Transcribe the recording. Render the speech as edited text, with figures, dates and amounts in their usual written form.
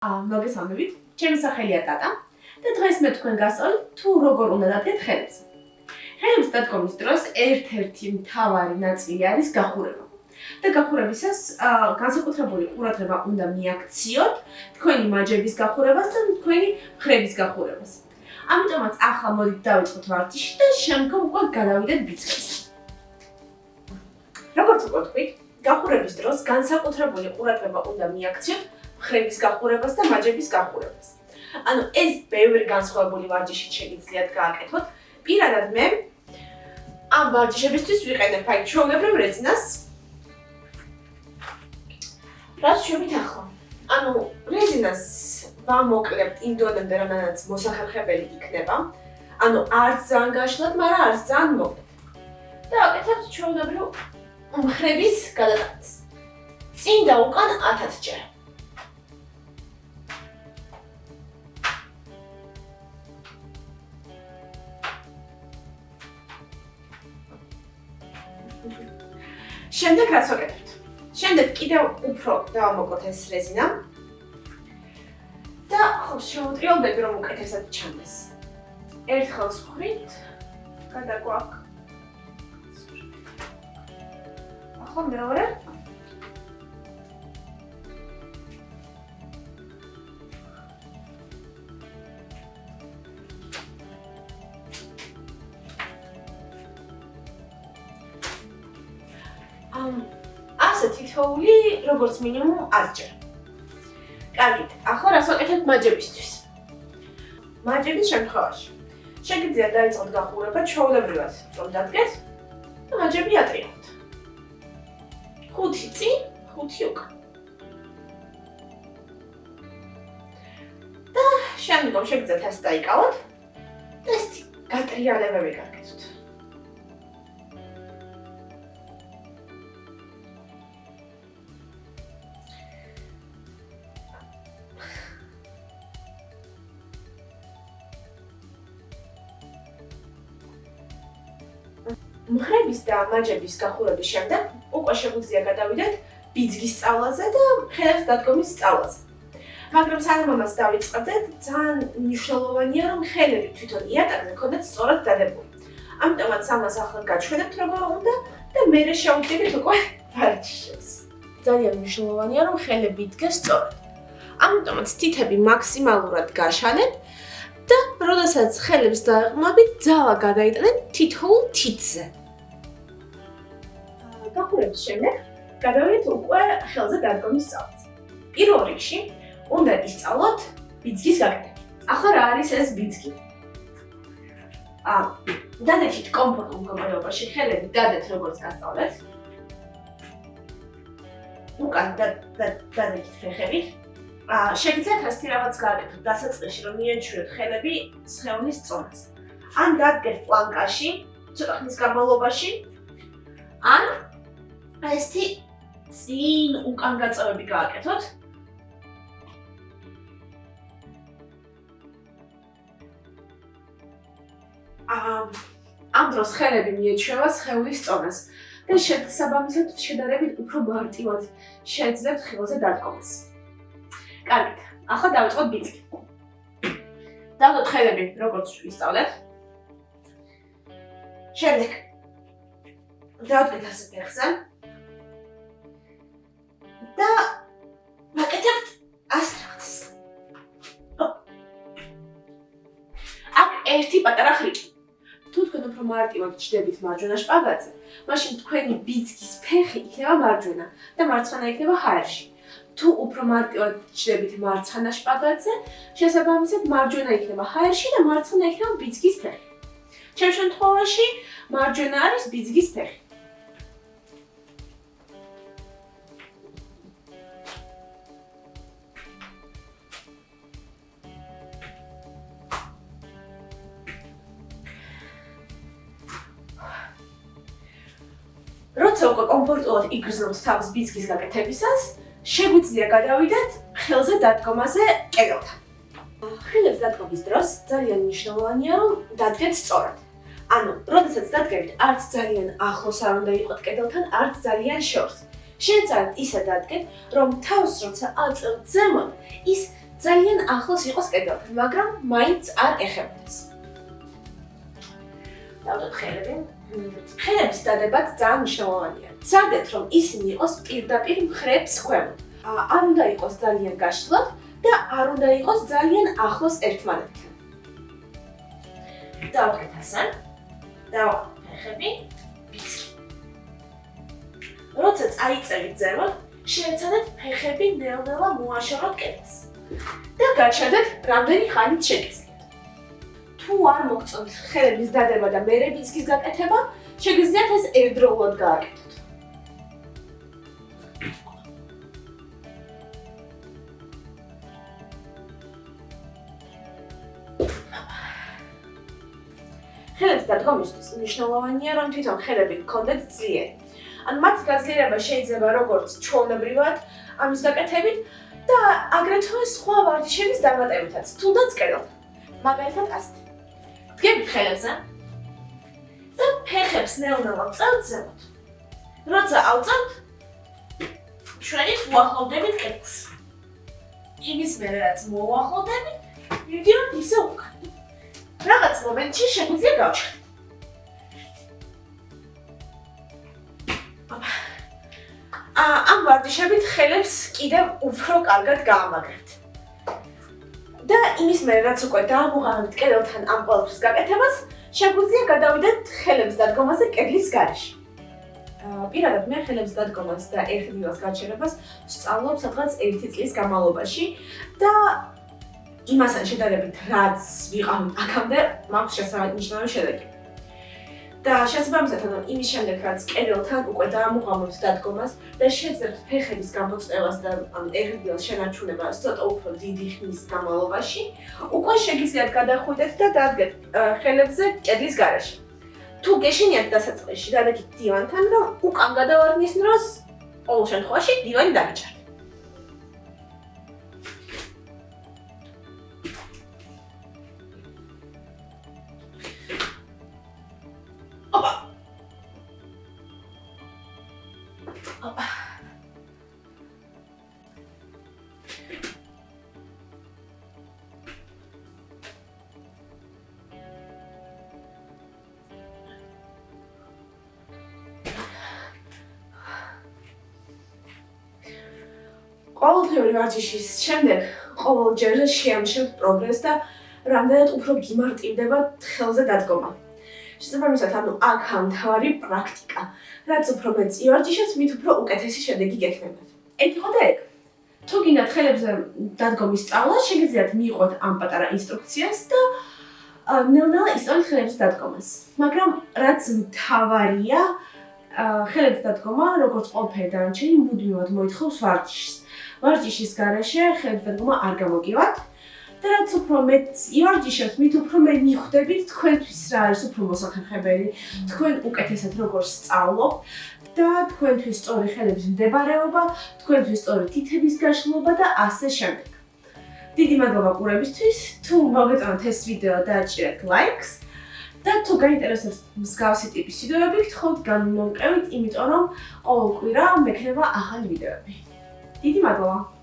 მოგესალმებით. ჩემი სახელია ტატა და დღეს მე თქვენ გასწავლით თუ როგორ უნდა დადგეთ ხელებს. ხელებს დადგომის დროს ერთ-ერთი მთავარი ნაწილი არის გახურება. და გახურებისას განსაკუთრებული ყურადღება უნდა მიაქციოთ თქვენი მაჯების გახურებას და თქვენი მხრების გახურებას. ამიტომაც ახლა მოდით დავიწყოთ ვარჯიში და შემდგომ უკვე გადავიდეთ ბიძგაზე. როგორც უკვე თქვით, გახურების დროს განსაკუთრებული ყურადღება უნდა მიაქციოთ მხრების გახურებას და მაჯების გახურებას. ანუ ეს ბევრი განსხვავებული ვარჯიში შეგიძლიათ გააკეთოთ. პირადად მე ამ ვარჯიშებისთვის ვიყენებ აი ჩვეულებრივ რეზინას. რაც შევით ახლა. ანუ რეზინას ვამოკლებთ იმ დონემდე, რამაც მოსახერხებელი იქნება. ანუ არც ძალიან გაშლად, მაგრამ არც ძალიან მოკლედ. და აკეთებთ ჩვეულებრივ მხრების გადატანას. წინ და უკან 1000 ჯერ. შემდეგ რაც ვაკეთებთ? შემდეგ კიდევ უფრო დავამოკლოთ ეს რეზინა და ხო შევუტრიალდები რომ უკეთესად ჩანდეს. ერთ ხელს ვხვრით, გადაგვაქვს. ახლა მეორე. ასე თითოეული როგორც მინიმუმ 10 ჯერ. კარგით, ახლა რას ვაკეთებთ მაჯებისთვის? მაჯების შემთხვევაში შეგიძლიათ დაიწყოთ გახურება ჩვეულებრივად, რომ დადგეთ და მაჯები ატრიალოთ. 5 წინ, 5 უკან. და შემდგომ შეგიძლიათ ასე დაიკავოთ და ეს გატრიალებები გაკეთოთ. მხრების და მაჯების გახურების შემდეგ უკვე შეგვიძლია გადავიდეთ ბიძგის სწავლაზე და ხელებს დადგომის სწავლაზე. მაგრამ სანამ ამას დავიწყებდეთ, ძალიან მნიშვნელოვანია, რომ ხელები თვითონ იატაკზე ქონდეთ სწორად დადებული. ამიტომაც ამას ახლა გაჩვენებთ როგორ უნდა და მერე შევუდგებით უკვე ვარჯიშებს. ძალიან მნიშვნელოვანია, რომ ხელები იდგეს სწორად. ამიტომაც თითები მაქსიმალურად გაშალეთ და როდესაც ხელებს დაეყრდნობით, ძალა გადაიტანეთ თითოეულ თითზე. გახურების შემდეგ გადავიდეთ უკვე ხელზე დადგომის სწავლაზე. პირველ რიგში უნდა ისწავლოთ ბიძგის გაკეთება. ახლა რა არის ეს ბიძგი? დადეთ კომფორტულ მდგომარეობაში ხელები დადეთ როგორც გასწავლეთ. უკან დადეთ ფეხებით. შეგიძლიათ ასეთი რაღაც გააკეთოთ დასაწყისში, რომ მიეჩვიოთ ხელები სხეულის წონას. ან დადგეთ პლანკაში, ცოტა ხნის განმავლობაში, ან ესეთი წინ უკან გაწევები გააკეთოთ. ამ დროს ხელები მიეჩვევა სხეულის წონას და შესაბამისად შედარებით უფრო მარტივად შეეძლებთ ხელზე დადგომას. კარგით, ახლა დავიწყოთ ბიძგი. დავდოთ ხელები როგორც ვისწავლეთ. შემდეგ დავდგეთ ასე ფეხზე. და ვაკეთებთ ასე რაღაცას. აქ ერთი პატარა ხრიკი. თუ თქვენ უფრო მარტივად ჩდებით მარჯვენა შპაგატზე, მაშინ თქვენი ბიძგის ფეხი იქნება მარჯვენა და მარცხენა იქნება ჰაერში. თუ უფრო მარტივად ჩდებით მარცხენა შპაგატზე, შესაბამისად მარჯვენა იქნება ჰაერში და მარცხენა იქნება ბიძგის ფეხი. ჩემ შემთხვევაში მარჯვენა არის ბიძგის ფეხი. როცა უკვე კომფორტულად იგრძნობთ თავს ბიძგის გაკეთებისას, შეგვიძლია გადავიდეთ ხელზე დადგომაზე კედელთან. ხელებს დადგომის დროს ძალიან მნიშვნელოვანია, რომ დადგეთ სწორად. ანუ, როდესაც დადგებით, არც ძალიან ახლოს არ უნდა იყოთ კედელთან, არც ძალიან შორს. Შეეცადეთ ისე დადგეთ, რომ თავს როცა აწევთ ზემოთ, ის ძალიან ახლოს იყოს კედელთან, მაგრამ მაინც არ ეხებოდეს. დავდოთ ხელები. ხელების დადებაც ძალიან მნიშვნელოვანია. ცადეთ, რომ ისინი იყოს პირდაპირ მხრებს ქვემოთ. არ უნდა იყოს ძალიან გაშლილად და არ უნდა იყოს ძალიან ახლოს ერთმანეთთან. დავკეთ ასე. დავყავ ფეხები, ბიცი. როცა წაიწევით ზემოთ, შეეცადეთ ფეხები ნელ-ნელა მოაშოროთ კედელს. და გაჩერდეთ, რამდენი ხანით შეგიძლიათ. თუ არ მოგწონთ ხელების დადება და მერე ბიცკის გაკეთება, შეგიძლიათ ეს ერთდროულად გააკეთოთ. ხელების დადგომისთვის მნიშვნელოვანია, რომ თვითონ ხელები გქონდეთ ძლიერი. ანუ მათი გაძლიერება შეიძლება როგორც ჩვეულებრივად ამის გაკეთებით და აგრეთვე სხვა ვარჯიშების დამატებითაც, თუნდაც კედელთან. მაგალითად ასეთი. დგებით ხელებზე და ფეხებს ნელ-ნელა ვწევთ ზემოთ. როცა ავწევთ, ჩვენით უახლოვდებით კედელს. იმის მერე რაც მოვახლოვდებით, მივდივართ ისე უკან. რაღაც მომენტში შეგვიძლია გავჩერდეთ. ამ ვარჯიშებით ხელებს კიდევ უფრო კარგად გაამაგრებთ. და იმის მერე რაც უკვე დაამოყალიბეთ კედელთან ამ ყველაფრის გაკეთებას, შეგვიძლია გადავიდეთ ხელების დადგომაზე კედლის გარეშე. პირადად მე ხელების დადგომას და ერთდილას გაჩერებას ვსწავლობ სადღაც 1 წლის განმავლობაში და იმასთან შედარებით რაც ვიყავ აქამდე, მაქვს შესანიშნავი შედეგი. და შესაბამისად, იმის შემდეგ რაც კედელთან უკვე დაამოყალიბეთ დადგომას და შეძლებთ ფეხების გამოწევას და ერთდილას შენარჩუნებას ცოტა უფრო დიდი ხნის განმავლობაში, უკვე შეგიძლიათ გადახვიდეთ და დადგეთ ხელებზე კედლის გარეშე. თუ გეშინიათ დასაწყისში დადებით დივანთან, რომ უკან გადავარდნის დროს, ყოველ შემთხვევაში დივანი დაგიჭერთ. ყოველდღიური ვარჯიშის შემდეგ ყოველჯერ შეამჩნევთ პროგრესს და რამდენად უფრო გიმარტივდება ხელზე დადგომა. შესაბამისად, აქ მთავარი პრაქტიკა. რაც უფრო მეტს ივარჯიშებთ, მით უფრო უკეთესი შედეგი გექნებათ. ეგ იყო და ეგ. თუ გინდათ ხელებზე დადგომის სწავლა, შეგიძლიათ მიიღოთ ამ პატარა ინსტრუქციას და ნელ-ნელა ისწავლეთ ხელების დადგომას. მაგრამ რაც მთავარია, ხელების დადგომა, როგორც ყველაფერი დანარჩენი, მუდმივად მოითხოვს ვარჯიშს. ვარჯიშის გარეშე ხელების დადგომა არ გამოგივართ და რაც უფრო მეტს ივარჯიშებთ, მით უფრო მე მიხვდებით თქვენთვის რა არის უფრო მოსახერხებელი, თქვენ უკეთესად როგორ სწავლობთ და თქვენთვის სწორი ხელების მდებარეობა, თქვენთვის სწორი თითების გაშლილობა და ასე შემდეგ. დიდი მადლობა ყურებისთვის. თუ მოგეწონათ ეს ვიდეო, დააჭირეთ ლაიქს და თუ გაინტერესებთ მსგავსი ტიპის ვიდეოები, გთხოვთ განმოვყევით, იმიტომ რომ ყოველ კვირა მექნება ახალი ვიდეოები. დიდი მადლობა!